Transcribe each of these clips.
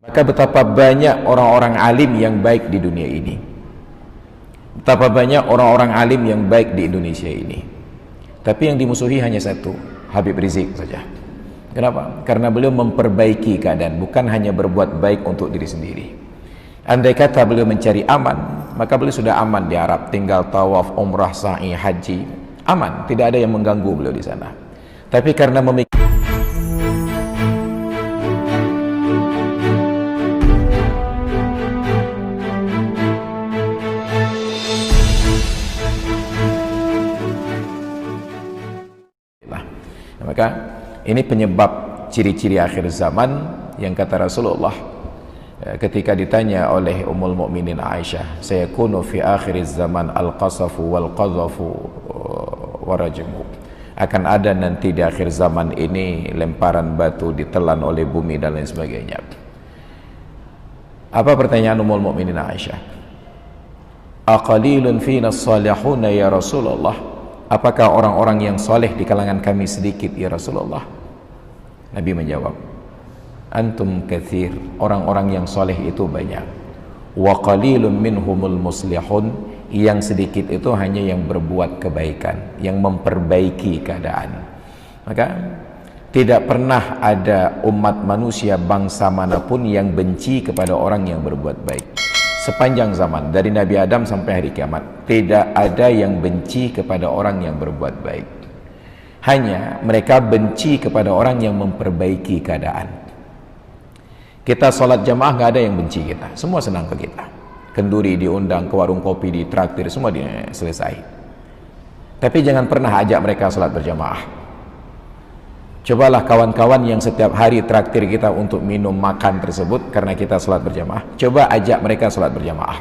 Maka betapa banyak orang-orang alim yang baik di dunia ini. Betapa banyak orang-orang alim yang baik di Indonesia ini. Tapi yang dimusuhi hanya satu, Habib Rizik saja. Kenapa? Karena beliau memperbaiki keadaan, bukan hanya berbuat baik untuk diri sendiri. Andai kata beliau mencari aman, maka beliau sudah aman di Arab, tinggal tawaf, umrah, sa'i, haji, aman, tidak ada yang mengganggu beliau di sana. Tapi karena maka ini penyebab ciri-ciri akhir zaman yang kata Rasulullah ketika ditanya oleh Ummul Mukminin Aisyah, sayakunu fi akhir zaman al-qasafu wal-qadhafu warajmu, akan ada nanti di akhir zaman ini lemparan batu, ditelan oleh bumi dan lain sebagainya. Apa pertanyaan Ummul Mukminin Aisyah? Aqalilun fina as-salihun ya Rasulullah, apakah orang-orang yang soleh di kalangan kami sedikit ya Rasulullah? Nabi menjawab, antum kathir, orang-orang yang soleh itu banyak. Wa qalilun minhumul muslihun, yang sedikit itu hanya yang berbuat kebaikan, yang memperbaiki keadaan. Maka tidak pernah ada umat manusia, bangsa manapun yang benci kepada orang yang berbuat baik. Sepanjang zaman, dari Nabi Adam sampai hari kiamat, tidak ada yang benci kepada orang yang berbuat baik. Hanya mereka benci kepada orang yang memperbaiki keadaan. Kita sholat jamaah nggak ada yang benci kita, semua senang ke kita. Kenduri diundang, ke warung kopi ditraktir, semua selesai. Tapi jangan pernah ajak mereka sholat berjamaah. Cobalah kawan-kawan yang setiap hari traktir kita untuk minum makan tersebut karena kita sholat berjamaah, coba ajak mereka sholat berjamaah.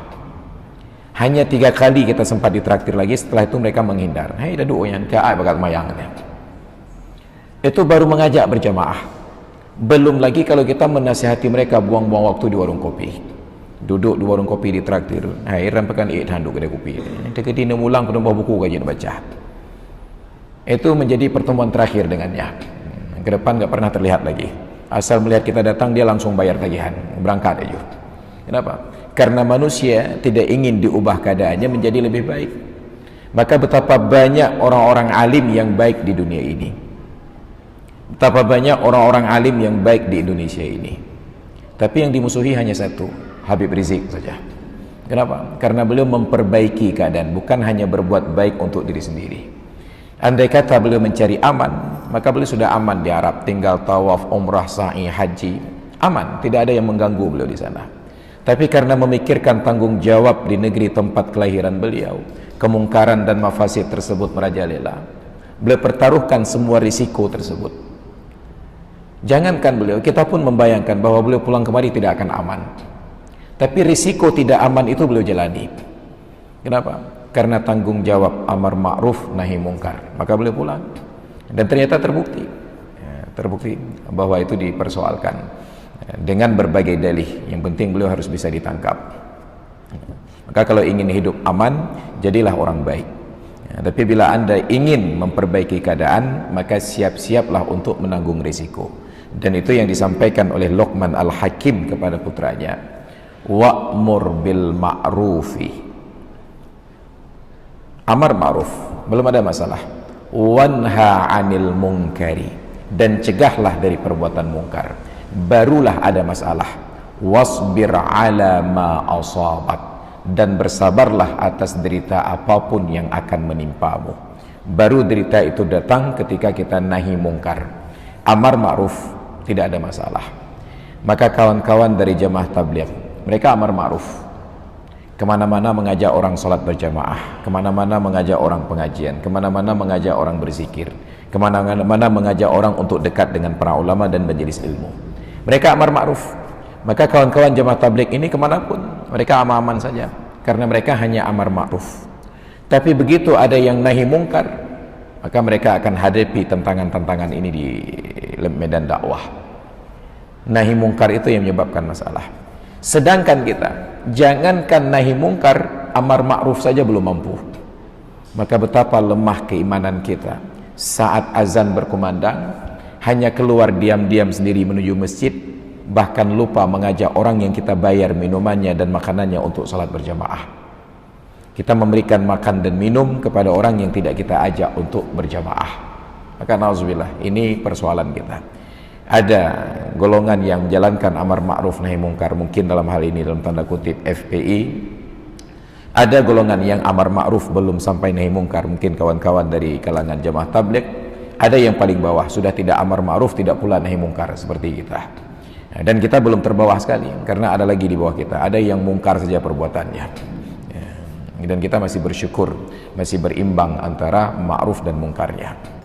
Hanya 3 kali kita sempat ditraktir lagi, setelah itu mereka menghindar. Hei dadu yang kaai bakat mayang. Itu baru mengajak berjamaah. Belum lagi kalau kita menasihati mereka buang-buang waktu di warung kopi. Duduk di warung kopi ditraktir. Hei rampakan handuk kedai kopi. Dekat dina mulang kena bawa buku kajian baca. Itu menjadi pertemuan terakhir dengannya. Ke depan nggak pernah terlihat lagi. Asal melihat kita datang, dia langsung bayar tagihan, berangkat aja. Kenapa? Karena manusia tidak ingin diubah keadaannya menjadi lebih baik. Maka betapa banyak orang-orang alim yang baik di dunia ini. Betapa banyak orang-orang alim yang baik di Indonesia ini. Tapi yang dimusuhi hanya satu, Habib Rizik saja. Kenapa? Karena beliau memperbaiki keadaan, bukan hanya berbuat baik untuk diri sendiri. Andai kata beliau mencari aman, maka beliau sudah aman di Arab, tinggal tawaf, umrah, sa'i, haji, aman, tidak ada yang mengganggu beliau di sana. Tapi karena memikirkan tanggung jawab di negeri tempat kelahiran beliau, kemungkaran dan mafasid tersebut merajalela, beliau pertaruhkan semua risiko tersebut. Jangankan beliau, kita pun membayangkan bahwa beliau pulang kemari tidak akan aman. Tapi risiko tidak aman itu beliau jalani. Kenapa? Karena tanggung jawab amar ma'ruf nahi mungkar, maka beliau pulang. Dan ternyata terbukti bahwa itu dipersoalkan dengan berbagai dalih. Yang penting beliau harus bisa ditangkap. Maka kalau ingin hidup aman, jadilah orang baik. Tapi bila anda ingin memperbaiki keadaan, maka siap-siaplah untuk menanggung risiko. Dan itu yang disampaikan oleh Luqman Al-Hakim kepada putranya, wa'mur bil ma'rufi, amar ma'ruf, belum ada masalah. Wanha 'anil munkari, dan cegahlah dari perbuatan mungkar, barulah ada masalah. Wasbir 'ala ma asabak, dan bersabarlah atas derita apapun yang akan menimpamu. Baru derita itu datang ketika kita nahi mungkar. Amar ma'ruf, tidak ada masalah. Maka kawan-kawan dari jamaah tabligh, mereka amar ma'ruf, kemana-mana mengajak orang sholat berjamaah, kemana-mana mengajak orang pengajian, kemana-mana mengajak orang berzikir, kemana-mana mengajak orang untuk dekat dengan para ulama dan majelis ilmu. Mereka amar ma'ruf. Maka kawan-kawan jamaah tabligh ini kemanapun, mereka aman-aman saja, karena mereka hanya amar ma'ruf. Tapi begitu ada yang nahi mungkar, maka mereka akan hadapi tantangan-tantangan ini di medan dakwah. Nahi mungkar itu yang menyebabkan masalah. Sedangkan kita, jangankan nahi mungkar, amar ma'ruf saja belum mampu. Maka betapa lemah keimanan kita. Saat azan berkumandang, hanya keluar diam-diam sendiri menuju masjid, bahkan lupa mengajak orang yang kita bayar minumannya dan makanannya untuk salat berjamaah. Kita memberikan makan dan minum kepada orang yang tidak kita ajak untuk berjamaah. Maka nauzubillah, ini persoalan kita. Ada golongan yang menjalankan amar ma'ruf nahi mungkar, mungkin dalam hal ini dalam tanda kutip FPI. Ada golongan yang amar ma'ruf belum sampai nahi mungkar, mungkin kawan-kawan dari kalangan jamaah tabligh. Ada yang paling bawah, sudah tidak amar ma'ruf, tidak pula nahi mungkar seperti kita. Nah, dan kita belum terbawah sekali, karena ada lagi di bawah kita, ada yang mungkar saja perbuatannya. Dan kita masih bersyukur, masih berimbang antara ma'ruf dan mungkarnya.